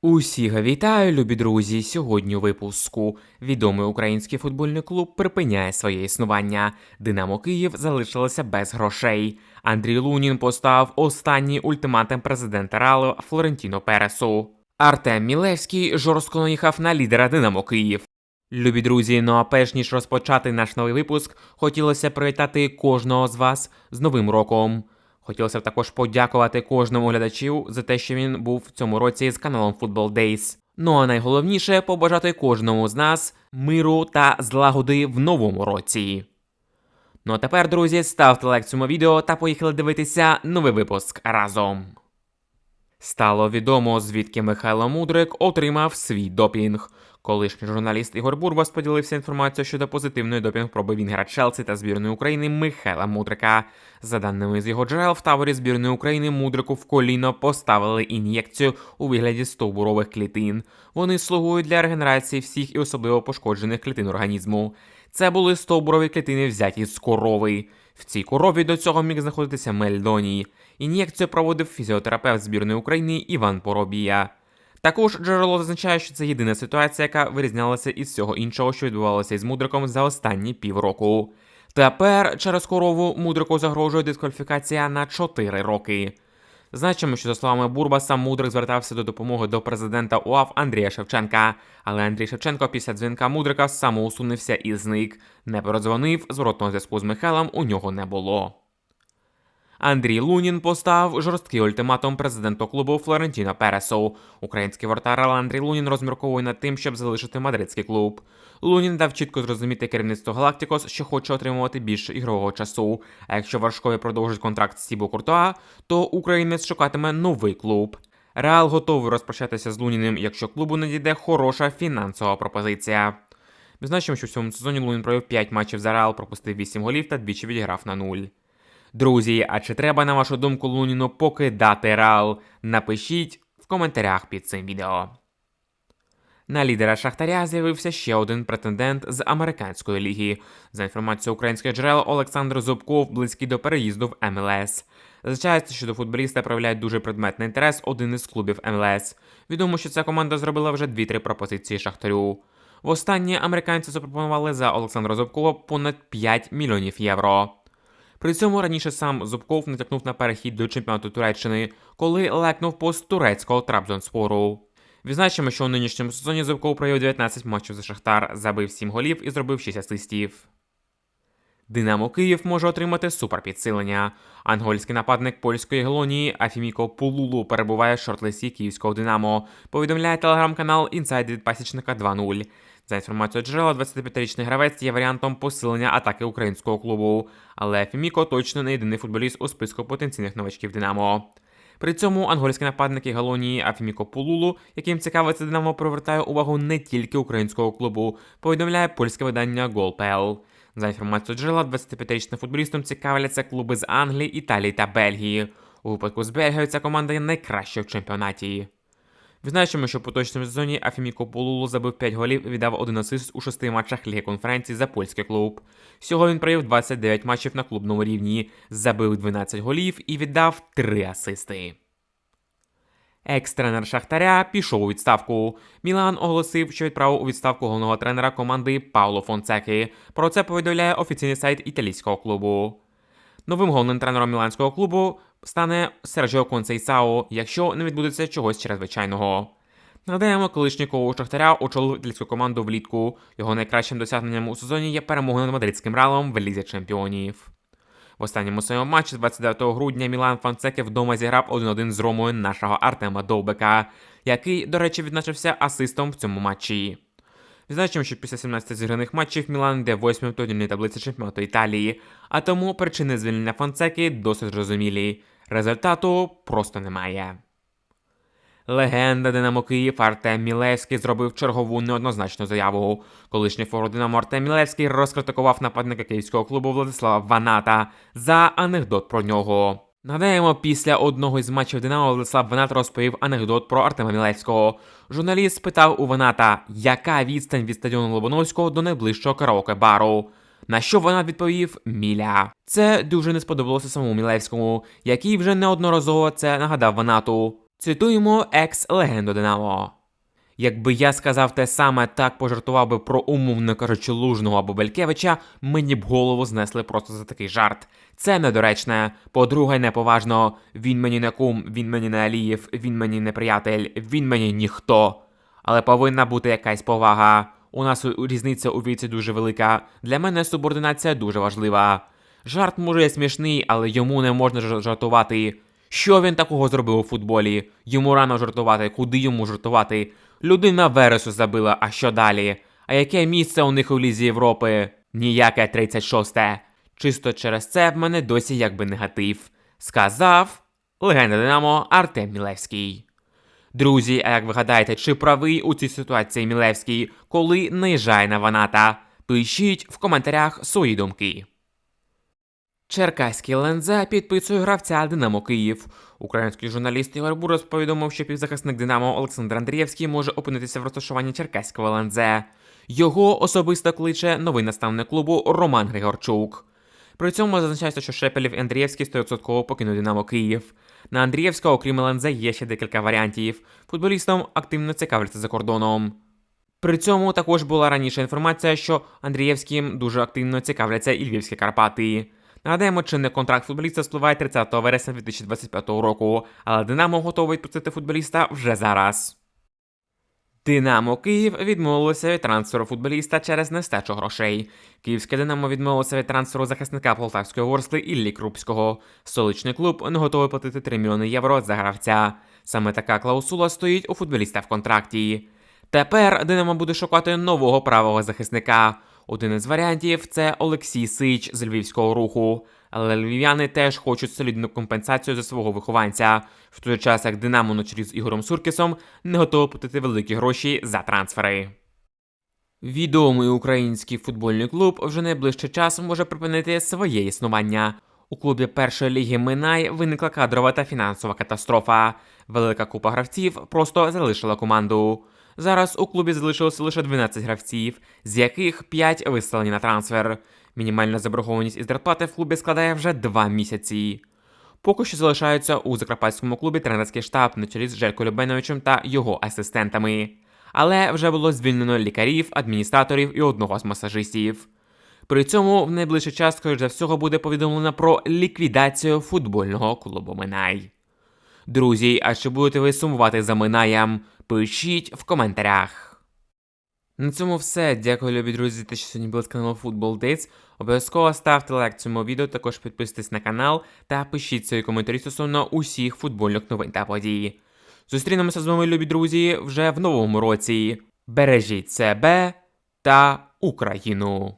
Усіх вітаю, любі друзі! Сьогодні у випуску. Відомий український футбольний клуб припиняє своє існування. Динамо Київ залишилося без грошей. Андрій Лунін поставив останній ультиматум президента Реалу Флорентіно Пересу. Артем Мілевський жорстко наїхав на лідера Динамо Київ. Любі друзі, ну а перш ніж розпочати наш новий випуск, хотілося привітати кожного з вас з Новим роком. Хотілося б також подякувати кожному глядачу за те, що він був в цьому році з каналом Football Days. Ну а найголовніше – побажати кожному з нас миру та злагоди в новому році. Ну а тепер, друзі, ставте лайк цьому відео та поїхали дивитися новий випуск разом. Стало відомо, звідки Михайло Мудрик отримав свій допінг. Колишній журналіст Ігор Бурбас поділився інформацією щодо позитивної допінг-проби вінгера Челсі та збірної України Михайла Мудрика. За даними з його джерел, в таборі збірної України Мудрику в коліно поставили ін'єкцію у вигляді стовбурових клітин. Вони слугують для регенерації всіх і особливо пошкоджених клітин організму. Це були стовбурові клітини, взяті з корови. В цій корові до цього міг знаходитися мельдоній. Ін'єкцію проводив фізіотерапевт збірної України Іван Поробія. Також джерело зазначає, що це єдина ситуація, яка вирізнялася із всього іншого, що відбувалося із Мудриком за останні півроку. Тепер через корову Мудрику загрожує дискваліфікація на 4 роки. Значимо, що, за словами Бурбаса, Мудрик звертався до допомоги до президента УАФ Андрія Шевченка. Але Андрій Шевченко після дзвінка Мудрика самоусунувся і зник. Не передзвонив, зворотного зв'язку з Михайлом у нього не було. Андрій Лунін поставив жорсткий ультиматум президенту клубу Флорентіно Пересу. Український воротар Андрій Лунін розмірковує над тим, щоб залишити мадридський клуб. Лунін дав чітко зрозуміти керівництву Галактикос, що хоче отримувати більше ігрового часу. А якщо Варшкові продовжить контракт з Тібо Куртуа, то українець шукатиме новий клуб. Реал готовий розпрощатися з Луніним, якщо клубу надійде хороша фінансова пропозиція. Відзначимо, що в цьому сезоні Лунін провів 5 матчів за Реал, пропустив 8 голів та двічі відіграв на 0. Друзі, а чи треба, на вашу думку, Луніну покидати Реал? Напишіть в коментарях під цим відео. На лідера Шахтаря з'явився ще один претендент з американської ліги. За інформацією українських джерел, Олександр Зубков близький до переїзду в МЛС. Зазначається, що до футболіста проявляє дуже предметний інтерес один із клубів МЛС. Відомо, що ця команда зробила вже 2-3 пропозиції Шахтарю. Востаннє американці запропонували за Олександра Зубкова понад 5 мільйонів євро. При цьому раніше сам Зубков натякнув на перехід до чемпіонату Туреччини, коли лекнув пост турецького Трабзонспору. Відзначимо, що у нинішньому сезоні Зубков провів 19 матчів за Шахтар, забив 7 голів і зробив 6 асистів. Динамо Київ може отримати суперпідсилення. Ангольський нападник польської Гелонії Афіміко Пулулу перебуває в шорт-листі київського Динамо, повідомляє телеграм-канал Інсайд від Пасічника 2.0. За інформацією джерела, 25-річний гравець є варіантом посилення атаки українського клубу, але Афіміко точно не єдиний футболіст у списку потенційних новачків Динамо. При цьому ангольські нападники Галонії Афіміко Пулулу, яким цікавиться Динамо, привертає увагу не тільки українського клубу, повідомляє польське видання Goal.pl. За інформацією джерела, 25-річним футболістом цікавляться клуби з Англії, Італії та Бельгії. У випадку з Бельгією ця команда є найкращою в чемпіонаті. Відзначимо, що в поточному сезоні Афіміко Пулулу забив 5 голів і віддав 1 асист у 6 матчах Ліги Конференції за польський клуб. Всього він провів 29 матчів на клубному рівні, забив 12 голів і віддав 3 асисти. Екс-тренер Шахтаря пішов у відставку. Мілан оголосив, що відправив у відставку головного тренера команди Пауло Фонсеки. Про це повідомляє офіційний сайт італійського клубу. Новим головним тренером міланського клубу стане Серджіо Консейсао, якщо не відбудеться чогось чрезвичайного. Нагадаємо, колишній коуч Шахтаря очолив італійську команду влітку. Його найкращим досягненням у сезоні є перемога над мадридським Реалом в Лізі чемпіонів. В останньому своєму матчі 29 грудня Мілан Фонсеки вдома зіграв 1-1 з Ромою нашого Артема Довбека, який, до речі, відзначився асистом в цьому матчі. Відзначимо, що після 17 зіграних матчів Мілан йде 8-м в турнірній таблиці чемпіонату Італії, а тому причини звільнення Фонсеки досить зрозумілі. Результату просто немає. Легенда Динамо Київ Артем Мілевський зробив чергову неоднозначну заяву. Колишній форвард Динамо Артем Мілевський розкритикував нападника київського клубу Владислава Ваната за анекдот про нього. Нагадаємо, після одного із матчів Динамо Владислав Ванат розповів анекдот про Артема Мілевського. Журналіст спитав у Ваната, яка відстань від стадіону Лобановського до найближчого караоке-бару. На що Ванат відповів «Міля». Це дуже не сподобалося самому Мілевському, який вже неодноразово це нагадав Ванату. Цитуємо екс-легенду Динамо. Якби я сказав те саме, так пожартував би про, умовно кажучи, Лужного або Белькевича, мені б голову знесли просто за такий жарт. Це недоречне. По-друге, неповажно. Він мені не кум, він мені не Алієв, він мені не приятель, він мені ніхто. Але повинна бути якась повага. У нас різниця у віці дуже велика. Для мене субординація дуже важлива. Жарт може смішний, але йому не можна жартувати. Що він такого зробив у футболі? Йому рано жартувати, куди йому жартувати? Людина Вересу забила, а що далі? А яке місце у них у Лізі Європи? Ніяке 36-те. Чисто через це в мене досі якби негатив. Сказав легенда Динамо Артем Мілевський. Друзі, а як ви гадаєте, чи правий у цій ситуації Мілевський, коли наїжджає на Ваната? Пишіть в коментарях свої думки. Черкаський ЛНЗ підписує гравця Динамо Київ. Український журналіст Ігор Бурос повідомив, що півзахисник Динамо Олександр Андрієвський може опинитися в розташуванні Черкаського ЛНЗ. Його особисто кличе новий наставник клубу Роман Григорчук. При цьому зазначається, що Шепелєв і Андрієвський 100% покинуть Динамо Київ. На Андрієвського, окрім ЛНЗ, є ще декілька варіантів. Футболістом активно цікавляться за кордоном. При цьому також була раніше інформація, що Андрієвським дуже активно цікавляться і Львівські Карпати. Нагадаємо, чинний контракт футболіста спливає 30 вересня 2025 року, але Динамо готовий відпустити футболіста вже зараз. Динамо Київ відмовилося від трансферу футболіста через нестачу грошей. Київське Динамо відмовилося від трансферу захисника полтавської Ворскли Іллі Крупського. Столичний клуб не готовий платити 3 мільйони євро за гравця. Саме така клаусула стоїть у футболіста в контракті. Тепер Динамо буде шукати нового правого захисника. Один із варіантів – це Олексій Сич з Львівського Руху. Але львів'яни теж хочуть солідну компенсацію за свого вихованця, в той час як Динамо на чолі з Ігорем Суркісом не готово платити великі гроші за трансфери. Відомий український футбольний клуб вже найближчий час може припинити своє існування. У клубі першої ліги Минай виникла кадрова та фінансова катастрофа. Велика купа гравців просто залишила команду. Зараз у клубі залишилося лише 12 гравців, з яких 5 виставлені на трансфер. Мінімальна заборгованість із зарплати в клубі складає вже 2 місяці. Поки що залишаються у закарпатському клубі тренерський штаб на чолі з Желько Любеновичем та його асистентами. Але вже було звільнено лікарів, адміністраторів і одного з масажистів. При цьому в найближчий час, скоріш за всього, буде повідомлено про ліквідацію футбольного клубу Минай. Друзі, а чи будете ви сумувати за Минаєм? Пишіть в коментарях. На цьому все. Дякую, любі друзі, те, що сьогодні були з каналу Football Dates. Обов'язково ставте лайк цьому відео, також підписуйтесь на канал та пишіть свої коментарі стосовно усіх футбольних новин та подій. Зустрінемося з вами, любі друзі, вже в новому році. Бережіть себе та Україну!